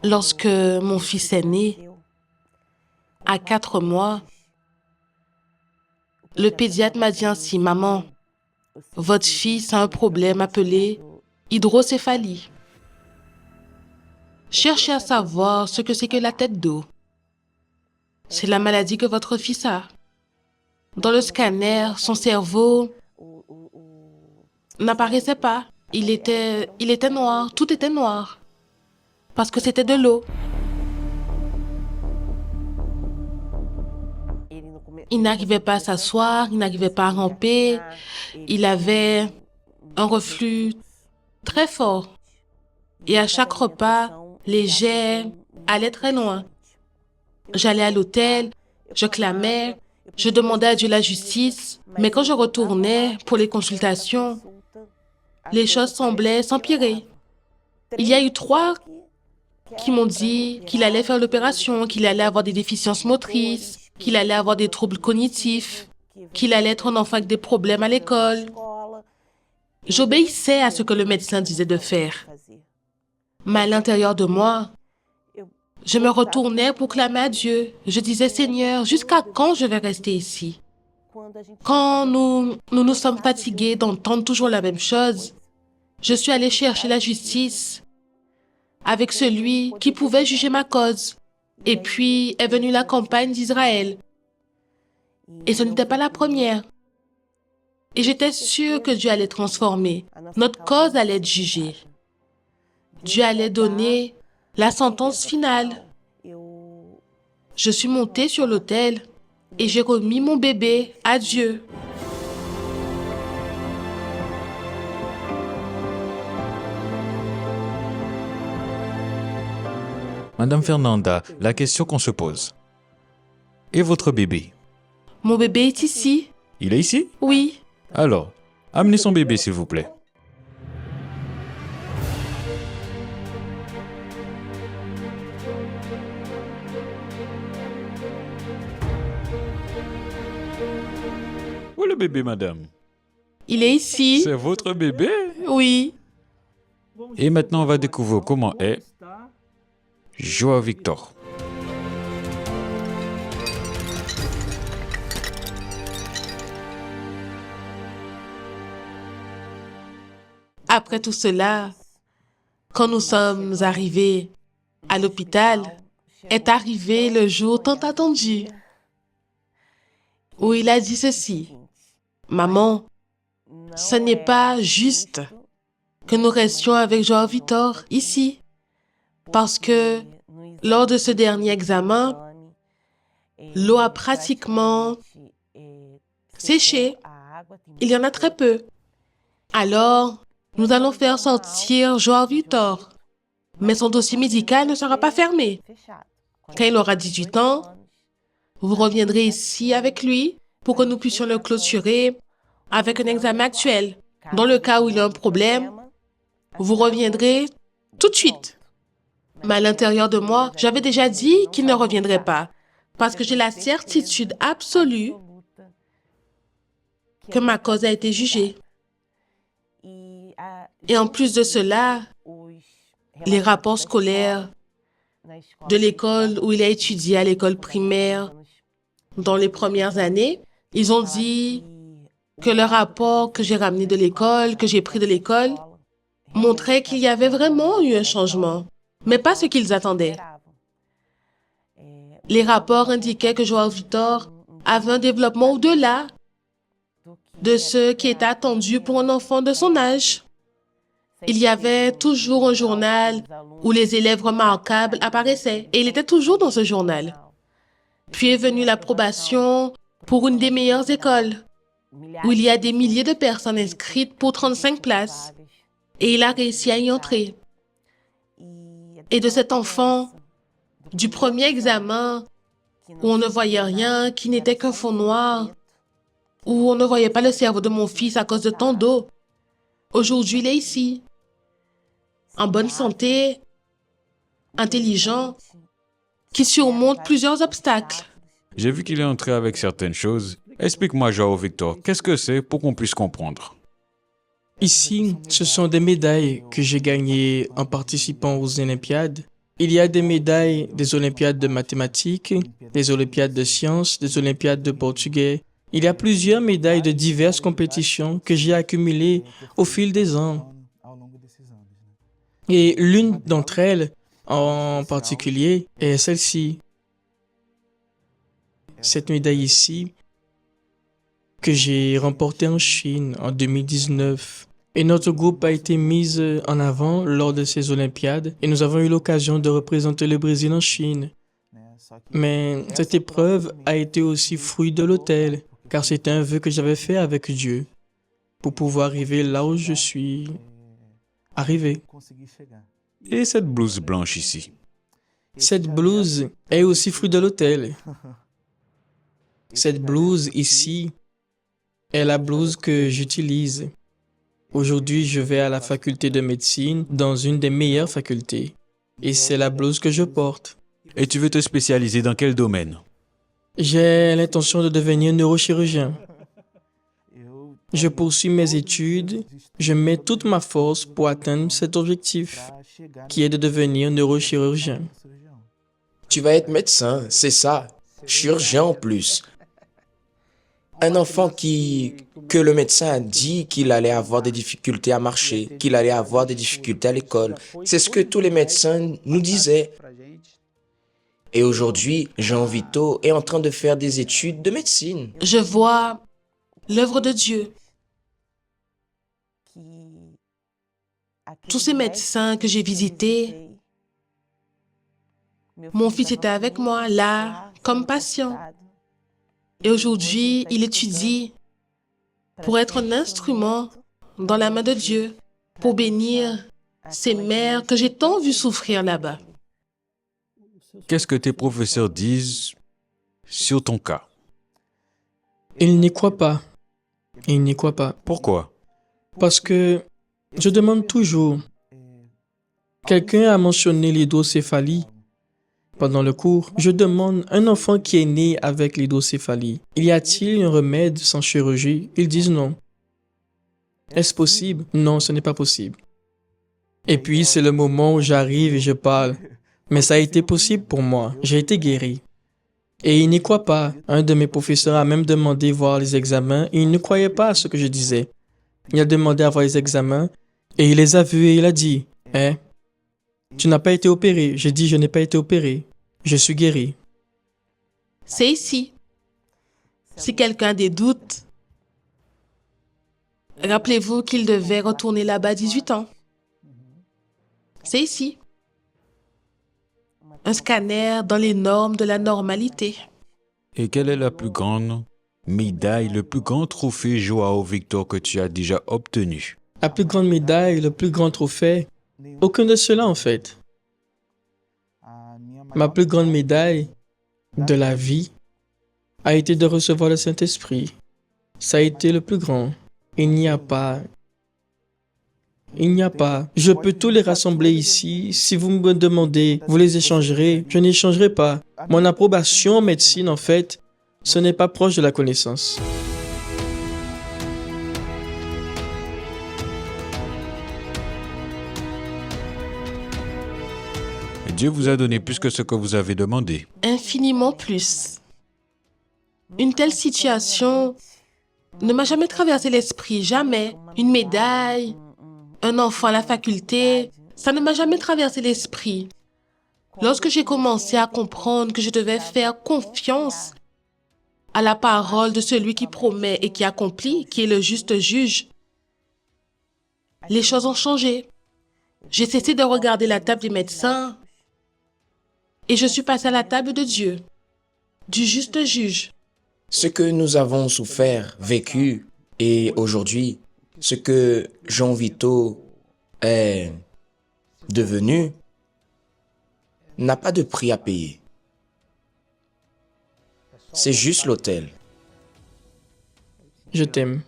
Lorsque mon fils est né, à 4 mois, le pédiatre m'a dit ainsi, « Maman, votre fils a un problème appelé hydrocéphalie. Cherchez à savoir ce que c'est que la tête d'eau. C'est la maladie que votre fils a. Dans le scanner, son cerveau n'apparaissait pas. Il était noir, tout était noir, parce que c'était de l'eau. Il n'arrivait pas à s'asseoir, il n'arrivait pas à ramper, il avait un reflux très fort. Et à chaque repas, les jets allaient très loin. J'allais à l'hôtel, je clamais, je demandais à Dieu la justice, mais quand je retournais pour les consultations, les choses semblaient s'empirer. Il y a eu 3 qui m'ont dit qu'il allait faire l'opération, qu'il allait avoir des déficiences motrices, qu'il allait avoir des troubles cognitifs, qu'il allait être un enfant avec des problèmes à l'école. J'obéissais à ce que le médecin disait de faire. Mais à l'intérieur de moi, je me retournais pour clamer à Dieu. Je disais, Seigneur, jusqu'à quand je vais rester ici? Quand nous sommes fatigués d'entendre toujours la même chose, je suis allée chercher la justice avec celui qui pouvait juger ma cause. Et puis est venue la campagne d'Israël. Et ce n'était pas la première. Et j'étais sûre que Dieu allait transformer. Notre cause allait être jugée. Dieu allait donner la sentence finale. Je suis montée sur l'autel et j'ai remis mon bébé à Dieu. Madame Fernanda, la question qu'on se pose. Et votre bébé? Mon bébé est ici. Il est ici? Oui. Alors, amenez son bébé, s'il vous plaît. Où est le bébé, madame? Il est ici. C'est votre bébé? Oui. Et maintenant, on va découvrir comment est Joao Victor. Après tout cela, quand nous sommes arrivés à l'hôpital, est arrivé le jour tant attendu, où il a dit ceci, « Maman, ce n'est pas juste que nous restions avec Joao Victor ici, parce que lors de ce dernier examen, l'eau a pratiquement séché. Il y en a très peu. Alors, nous allons faire sortir Joao Victor, mais son dossier médical ne sera pas fermé. Quand il aura 18 ans, vous reviendrez ici avec lui pour que nous puissions le clôturer avec un examen actuel. Dans le cas où il y a un problème, vous reviendrez tout de suite. Mais à l'intérieur de moi, j'avais déjà dit qu'il ne reviendrait pas, parce que j'ai la certitude absolue que ma cause a été jugée. Et en plus de cela, les rapports scolaires de l'école où il a étudié à l'école primaire dans les premières années, ils ont dit que le rapport que j'ai ramené de l'école, que j'ai pris de l'école, montrait qu'il y avait vraiment eu un changement, mais pas ce qu'ils attendaient. Les rapports indiquaient que Joao Victor avait un développement au-delà de ce qui était attendu pour un enfant de son âge. Il y avait toujours un journal où les élèves remarquables apparaissaient, et il était toujours dans ce journal. Puis est venue l'approbation pour une des meilleures écoles, où il y a des milliers de personnes inscrites pour 35 places, et il a réussi à y entrer. Et de cet enfant, du premier examen, où on ne voyait rien, qui n'était qu'un fond noir, où on ne voyait pas le cerveau de mon fils à cause de tant d'eau, aujourd'hui il est ici, en bonne santé, intelligent, qui surmonte plusieurs obstacles. J'ai vu qu'il est entré avec certaines choses. Explique-moi, Joao Victor, qu'est-ce que c'est pour qu'on puisse comprendre? Ici, ce sont des médailles que j'ai gagnées en participant aux Olympiades. Il y a des médailles des Olympiades de mathématiques, des Olympiades de sciences, des Olympiades de portugais. Il y a plusieurs médailles de diverses compétitions que j'ai accumulées au fil des ans. Et l'une d'entre elles, en particulier, est celle-ci. Cette médaille ici, que j'ai remportée en Chine en 2019. Et notre groupe a été mis en avant lors de ces Olympiades et nous avons eu l'occasion de représenter le Brésil en Chine. Mais cette épreuve a été aussi fruit de l'autel, car c'était un vœu que j'avais fait avec Dieu pour pouvoir arriver là où je suis arrivé. Et cette blouse blanche ici? Cette blouse est aussi fruit de l'autel. Cette blouse ici est la blouse que j'utilise. Aujourd'hui, je vais à la faculté de médecine dans une des meilleures facultés. Et c'est la blouse que je porte. Et tu veux te spécialiser dans quel domaine? J'ai l'intention de devenir neurochirurgien. Je poursuis mes études. Je mets toute ma force pour atteindre cet objectif, qui est de devenir neurochirurgien. Tu vas être médecin, c'est ça. Chirurgien en plus. Un enfant que le médecin a dit qu'il allait avoir des difficultés à marcher, qu'il allait avoir des difficultés à l'école. C'est ce que tous les médecins nous disaient. Et aujourd'hui, Jean Vito est en train de faire des études de médecine. Je vois l'œuvre de Dieu. Tous ces médecins que j'ai visités, mon fils était avec moi là, comme patient. Et aujourd'hui, il étudie pour être un instrument dans la main de Dieu, pour bénir ces mères que j'ai tant vu souffrir là-bas. Qu'est-ce que tes professeurs disent sur ton cas? Ils n'y croient pas. Ils n'y croient pas. Pourquoi? Parce que je demande toujours. Quelqu'un a mentionné l'hydrocéphalie pendant le cours. Je demande un enfant qui est né avec l'hydrocéphalie. Y a-t-il un remède sans chirurgie? Ils disent non. Est-ce possible? Non, ce n'est pas possible. Et puis c'est le moment où j'arrive et je parle. Mais ça a été possible pour moi. J'ai été guéri. Et ils n'y croient pas. Un de mes professeurs a même demandé voir les examens et il ne croyait pas à ce que je disais. Il a demandé à voir les examens et il les a vus et il a dit, « Hein? Tu n'as pas été opéré. » J'ai dit, « Je n'ai pas été opéré. Je suis guéri. » C'est ici. Si quelqu'un a des doutes, rappelez-vous qu'il devait retourner là-bas à 18 ans. C'est ici. Un scanner dans les normes de la normalité. Et quelle est la plus grande médaille, le plus grand trophée Joao Victor que tu as déjà obtenu? La plus grande médaille, le plus grand trophée, aucun de cela en fait. Ma plus grande médaille de la vie a été de recevoir le Saint-Esprit. Ça a été le plus grand. Il n'y a pas. Je peux tous les rassembler ici. Si vous me demandez, vous les échangerez. Je n'échangerai pas. Mon approbation en médecine, en fait, ce n'est pas proche de la connaissance. Dieu vous a donné plus que ce que vous avez demandé. Infiniment plus. Une telle situation ne m'a jamais traversé l'esprit, jamais. Une médaille, un enfant à la faculté, ça ne m'a jamais traversé l'esprit. Lorsque j'ai commencé à comprendre que je devais faire confiance à la parole de celui qui promet et qui accomplit, qui est le juste juge, les choses ont changé. J'ai cessé de regarder la table des médecins et je suis passé à la table de Dieu, du juste juge. Ce que nous avons souffert, vécu, et aujourd'hui, ce que Jean Vito est devenu, n'a pas de prix à payer. C'est juste l'autel. Je t'aime.